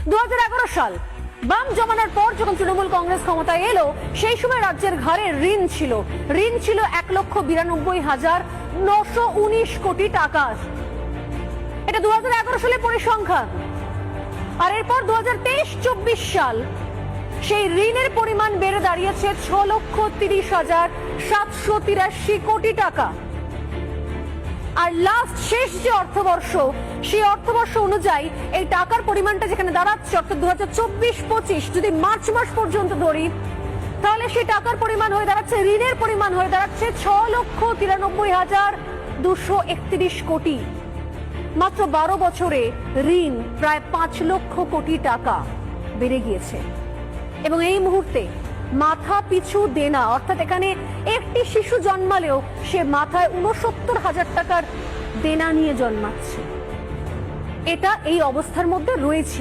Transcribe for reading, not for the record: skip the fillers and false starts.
2011 সাল বাম জমানার পর যখন তৃণমূল কংগ্রেস ক্ষমতায় এলো, সেই সময় রাজ্যের ঘাড়ে ঋণ ছিল 1,লক্ষ92,919 কোটি টাকা। এটা 2011 সালে পরিসংখ্যান। আর এরপর 2023-24 সাল সেই ঋণের পরিমাণ বেড়ে দাঁড়িয়েছে 6,30,783 কোটি টাকা। আর লাস্ট শেষ যে অর্থবর্ষ, সেই অর্থবর্ষ অনুযায়ী এই টাকার পরিমাণটা যেখানে দাঁড়াচ্ছে, অর্থাৎ 2024-25 যদি মার্চ মাস পর্যন্ত ধরি, তাহলে সেই টাকার পরিমাণ হয়ে দাঁড়াচ্ছে, ঋণের পরিমাণ হয়ে দাঁড়াচ্ছে 6,93,231 কোটি। মাত্র 12 বছরে ঋণ প্রায় 5 লক্ষ কোটি টাকা বেড়ে গিয়েছে। এবং এই মুহূর্তে মাথা পিছু দেনা, অর্থাৎ এখানে একটি শিশু জন্মালেও সে মাথায় 69,000 টাকার দেনা নিয়ে জন্মাচ্ছে। এটা এই অবস্থার মধ্যে রয়েছে।